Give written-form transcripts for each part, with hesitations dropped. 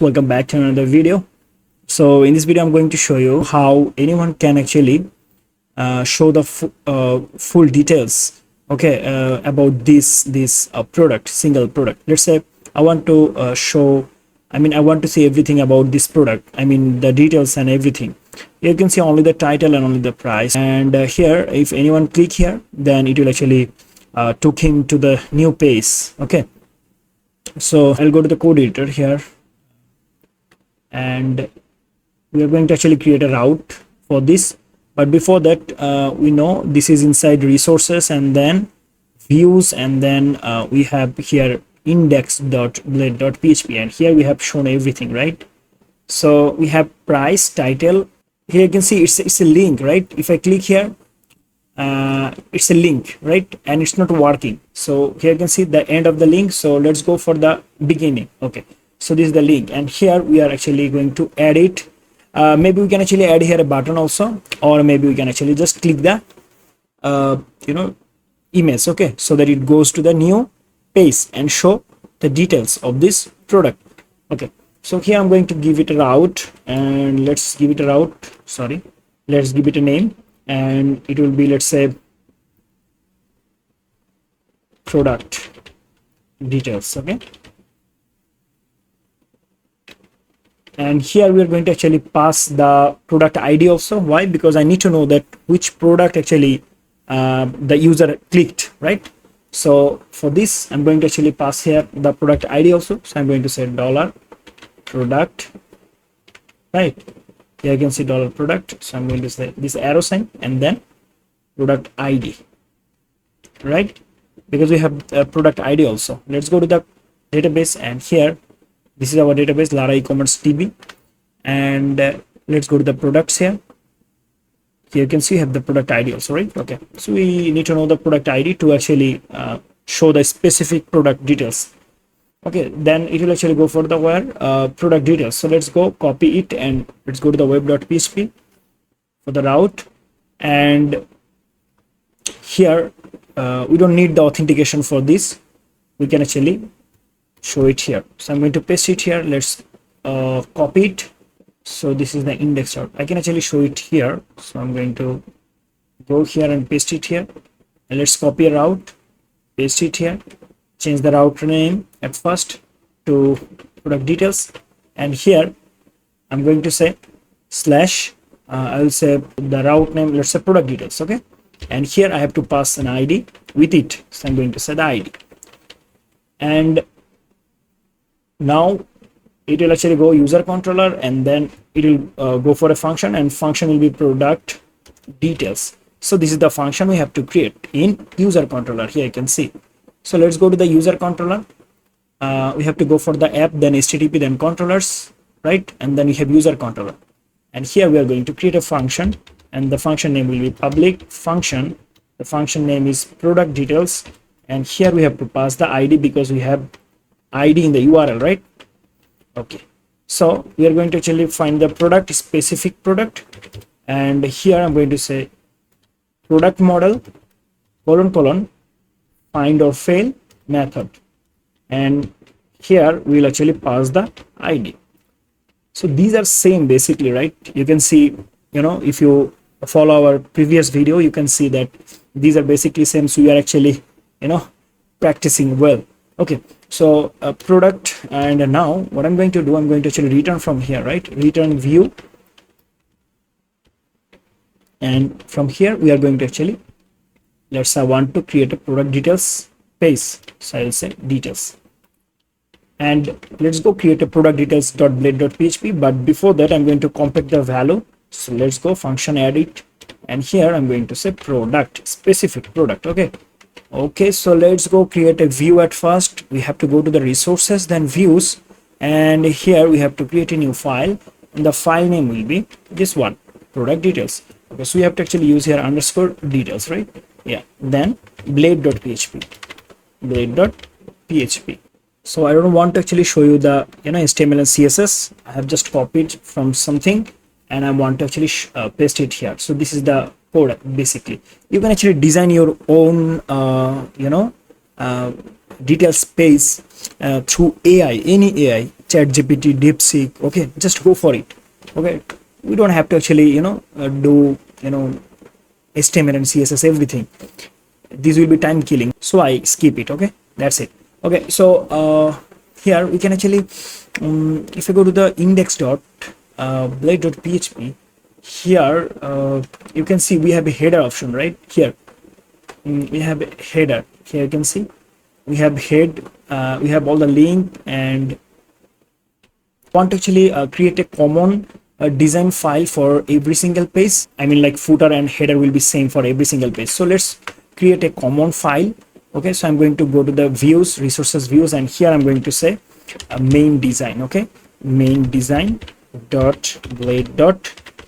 Welcome back to another video. So in this video I'm going to show you how anyone can actually show the full details, okay, about this product, single product. Let's say I want to I want to see everything about this product, the details and everything. You can see only the title and only the price, and here if anyone click here, then it will actually took him to the new page. Okay, so I'll go to the code editor here, and we are going to actually create a route for this. But before that, we know this is inside resources and then views, and then we have here index.blade.php, and here we have shown everything, right? So we have price, title. Here you can see it's a link, right? If I click here, it's a link, right? And it's not working. So here you can see the end of the link. So let's go for the beginning. Okay, so this is the link, and here we are actually going to add it. Maybe we can actually add here a button also, or maybe we can actually just click the image, okay, so that it goes to the new page and show the details of this product. Okay, so here I'm going to give it a route, and let's give it a let's give it a name, and it will be, let's say, product details. Okay, and here we are going to actually pass the product ID also. Why? Because I need to know that which product actually the user clicked, right? So for this I'm going to actually pass here the product ID also. So I'm going to say $product, right? Here you can see $product. So I'm going to say this arrow sign and then product ID, right? Because we have a product ID also. Let's go to the database, and here this is our database, Lara E-Commerce DB, and let's go to the products here. Here you can see you have the product ID also, right? Okay, so we need to know the product ID to actually show the specific product details. Okay, then it will actually go for the product details. So let's go copy it, and let's go to the web.php for the route, and here we don't need the authentication for this. We can actually show it here. So I'm going to paste it here. Let's copy it. So this is the index route. I can actually show it here. So I'm going to go here and paste it here, and let's copy a route, paste it here, change the route name at first to product details, and here I'm going to say slash I will say the route name, let's say product details. Okay, and here I have to pass an ID with it. So I'm going to say the ID, and now it will actually go user controller, and then it will go for a function, and function will be product details. So this is the function we have to create in user controller. Here you can see. So let's go to the user controller. We have to go for the app, then HTTP, then controllers, right? And then we have user controller, and here we are going to create a function, and the function name will be public function. The function name is product details, and here we have to pass the ID because we have ID in the URL, right? Okay, so we are going to actually find the product, specific product, and here I'm going to say product model : find or fail method, and here we will actually pass the ID. So these are same basically, right? You can see, if you follow our previous video, you can see that these are basically same. So we are actually practicing well. Okay, so product, and now what I'm going to do, I'm going to actually return from here, right? Return view, and from here we are going to actually, let's say I want to create a product details page, so I will say details, and let's go create a product details.blade.php. But before that I'm going to compact the value. So let's go function add it, and here I'm going to say product, specific product. Okay, so let's go create a view. At first we have to go to the resources, then views, and here we have to create a new file, and the file name will be this one, product details. Okay, so we have to actually use here underscore details, right? Yeah, then blade.php. So I don't want to actually show you the HTML and CSS. I have just copied from something, and I want to actually paste it here. So this is the code. Basically you can actually design your own detail space through AI, any AI. ChatGPT, DeepSeek. Okay, just go for it. Okay, we don't have to actually do HTML and CSS everything. This will be time killing, so I skip it. Okay, that's it. Okay, so here we can actually if you go to the index.blade.php, here you can see we have a header option right here. We have a header here, you can see we have head, we have all the link, and want to actually create a common design file for every single page. I mean, like footer and header will be same for every single page, so let's create a common file. Okay, so I'm going to go to the views, resources views, and here I'm going to say main design. Okay, main design dot blade dot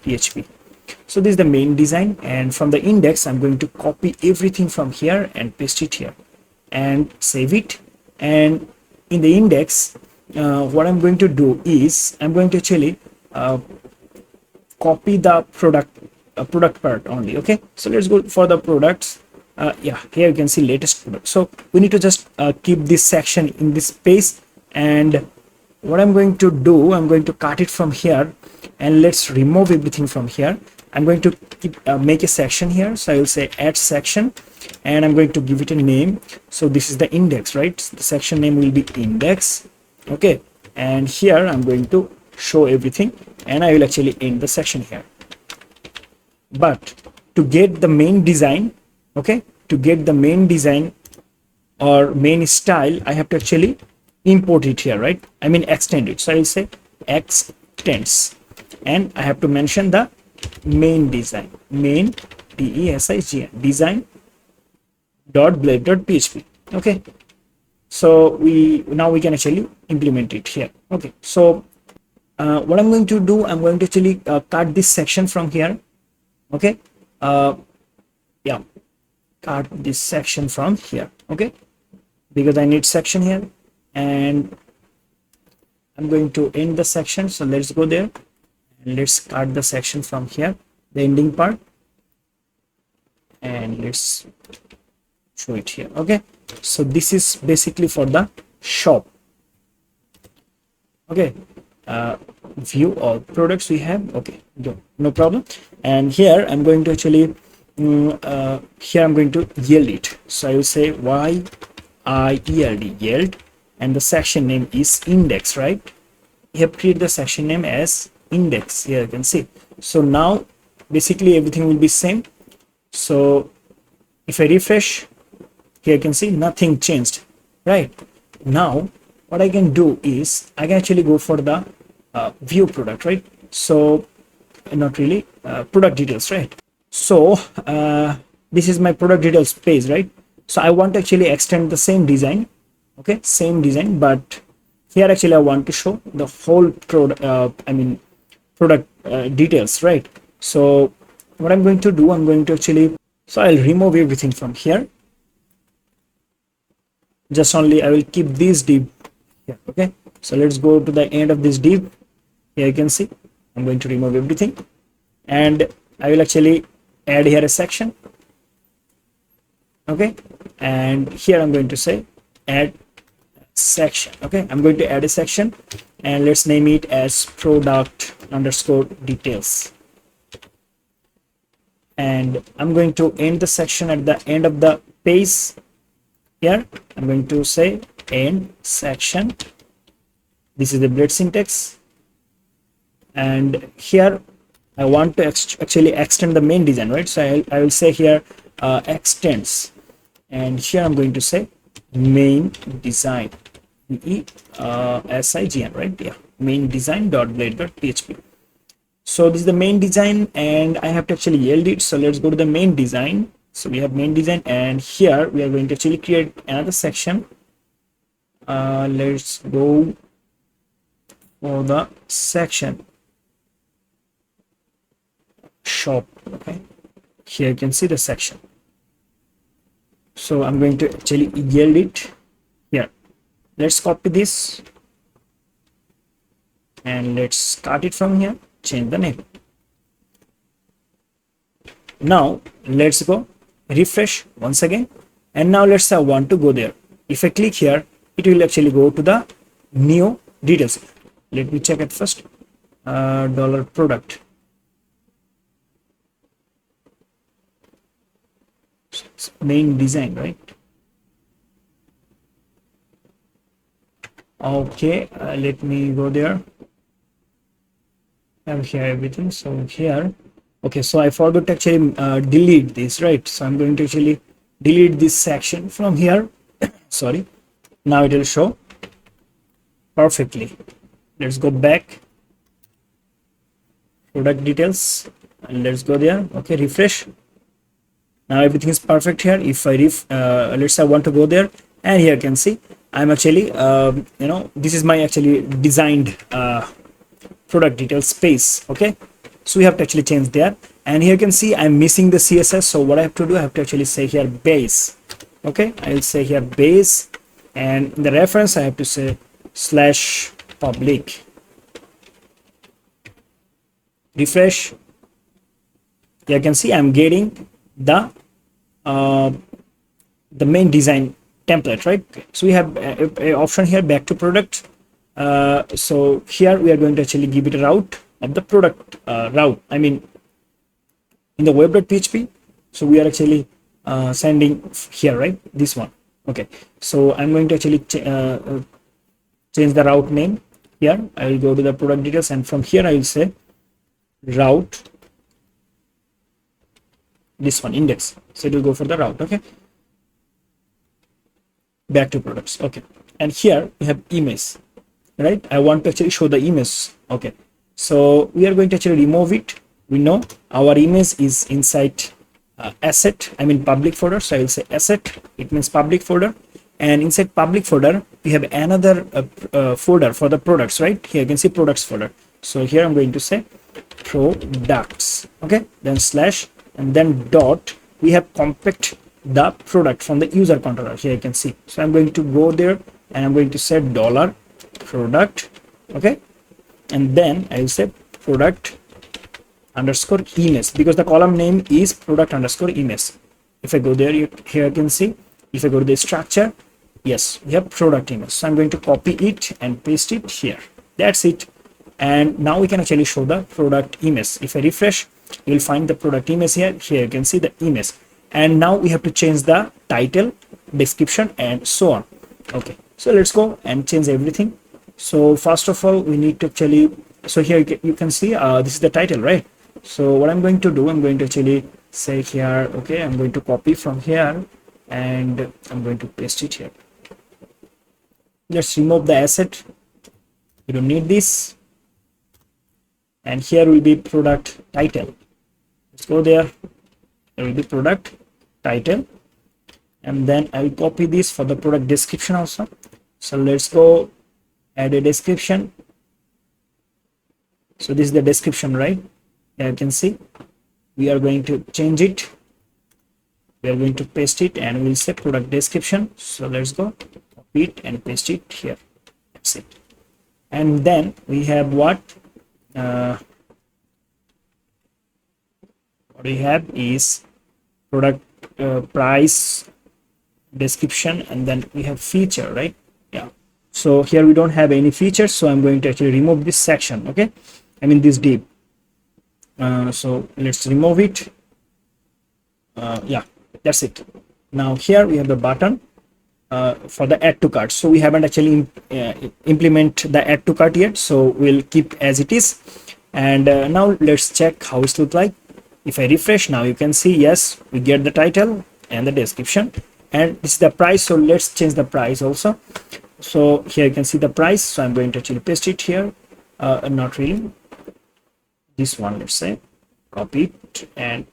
php. So this is the main design, and from the index I'm going to copy everything from here and paste it here and save it. And in the index what I'm going to do is I'm going to actually copy the product part only. Okay, so let's go for the products. Yeah, here you can see latest product, so we need to just keep this section in this space. And what I'm going to do, I'm going to cut it from here, and let's remove everything from here. I'm going to make a section here, so I will say add section, and I'm going to give it a name. So this is the index, right? The section name will be index. Okay, and here I'm going to show everything, and I will actually end the section here. But to get the main design, okay, to get the main design or main style, I have to actually import it here, right? I mean extend it, so I will say extends, and I have to mention the main design, main DESIGN design dot blade dot php. Okay, so now we can actually implement it here. Okay, so what I'm going to do, I'm going to actually cut this section from here. Okay, yeah, cut this section from here. Okay, because I need section here, and I'm going to end the section. So let's go there and let's cut the section from here, the ending part, and let's show it here. Okay, so this is basically for the shop. Okay, view all products we have. Okay, no problem. And here I'm going to actually here I'm going to yield it, so I will say yield yield, and the section name is index, right? You have created the section name as index. Here you can see. So now basically everything will be same. So if I refresh, here you can see nothing changed, right? Now what I can do is I can actually go for the view product, right? So not really product details, right? So this is my product details page, right? So I want to actually extend the same design. Okay, same design, but here actually I want to show the whole product details, right? So what I'm going to do, I'm going to actually, so I'll remove everything from here, just only I will keep this div here. Okay, so let's go to the end of this div. Here you can see I'm going to remove everything, and I will actually add here a section. Okay, and here I'm going to say add section. Okay, I'm going to add a section, and let's name it as product underscore details, and I'm going to end the section at the end of the page. Here I'm going to say end section. This is the blade syntax, and here I want to actually extend the main design, right? So I will say here extends, and here I'm going to say main design, ECommerce, right? Yeah, main design dot blade dot php. So this is the main design, and I have to actually yield it. So let's go to the main design. So we have main design, and here we are going to actually create another section. Let's go for the section shop. Okay, here you can see the section. So I'm going to actually yield it here. Let's copy this and let's cut it from here, change the name. Now let's go refresh once again, and now let's say I want to go there. If I click here, it will actually go to the new details. Let me check it first. Dollar product. Main design, right? Okay, let me go there. I have here everything. So here, okay, so I forgot to actually delete this, right? So I'm going to actually delete this section from here. Sorry. Now it will show perfectly. Let's go back. Product details, and let's go there. Okay, refresh. Now everything is perfect here. If I let's say I want to go there, and here you can see I'm actually this is my actually designed product details space. Okay, so we have to actually change there, and here you can see I'm missing the CSS. So what I have to do, I have to actually say here base. Okay, I will say here base, and in the reference I have to say /public. Refresh. Here you can see I'm getting the main design template, right? So we have a option here, back to product. So here we are going to actually give it a route of the product route. I mean, in the web.php, so we are actually sending here, right? This one. Okay, so I'm going to actually change the route name here. I will go to the product details, and from here I will say route, this one, index. So it will go for the route. Okay, back to products. Okay, and here we have image, right? I want to actually show the image. Okay, so we are going to actually remove it. We know our image is inside asset, I mean public folder. So I will say asset, it means public folder, and inside public folder we have another folder for the products, right? Here you can see products folder. So here I'm going to say products. Okay, then slash, and then dot, we have compact the product from the user controller. Here you can see. So I'm going to go there, and I'm going to say dollar product. Okay, and then I will say product underscore image, because the column name is product underscore image. If I go there, here you can see, if I go to the structure, yes, we have product image. So I'm going to copy it and paste it here. That's it. And now we can actually show the product image. If I refresh, you'll find the product image here. Here you can see the image. And now we have to change the title, description, and so on. Okay, so let's go and change everything. So first of all, we need to actually, so here you can see this is the title, right? So what I'm going to do, I'm going to actually say here, okay, I'm going to copy from here, and I'm going to paste it here. Let's remove the asset. We don't need this. And here will be product title. Let's go there. There will be product title, and then I will copy this for the product description also. So let's go add a description. So this is the description, right? Here you can see we are going to change it. We are going to paste it, and we'll say product description. So let's go copy it and paste it here. That's it. And then we have what we have is product price description, and then we have feature, right? Yeah, so here we don't have any features, so I'm going to actually remove this section. Okay, I mean this div. So let's remove it. Yeah, that's it. Now here we have the button for the add to cart. So we haven't actually implement the add to cart yet, so we'll keep as it is. And now let's check how it looks like. If I refresh, now you can see, yes, we get the title and the description, and this is the price. So let's change the price also. So here you can see the price. So I'm going to actually paste it here. Not really, this one, let's say, copy it and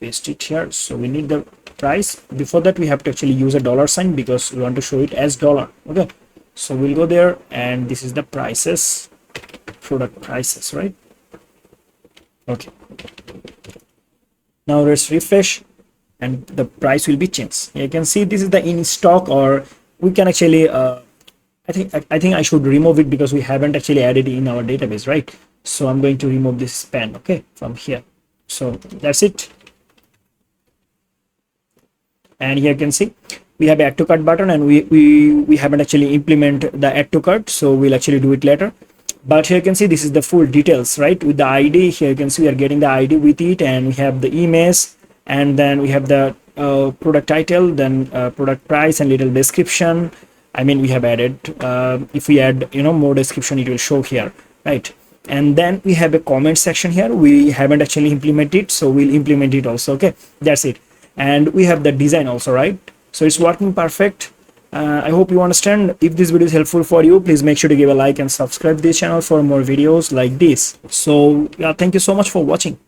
paste it here. So we need the price. Before that, we have to actually use a dollar sign because we want to show it as dollar. Okay, so we'll go there, and this is the prices, product prices, right? Okay, now let's refresh, and the price will be changed. You can see this is the in stock, or we can actually I think I should remove it because we haven't actually added it in our database, right? So I'm going to remove this span, okay, from here. So that's it. And here you can see we have add to cart button, and we haven't actually implement the add to cart, so we'll actually do it later. But here you can see this is the full details, right? With the ID, here you can see we are getting the ID with it, and we have the image, and then we have the product title, then product price and little description. I mean, we have added, if we add, you know, more description, it will show here, right? And then we have a comment section here. We haven't actually implemented, so we'll implement it also. Okay, that's it. And we have the design also, right? So it's working perfect. I hope you understand. If this video is helpful for you, please make sure to give a like and subscribe this channel for more videos like this. So yeah, thank you so much for watching.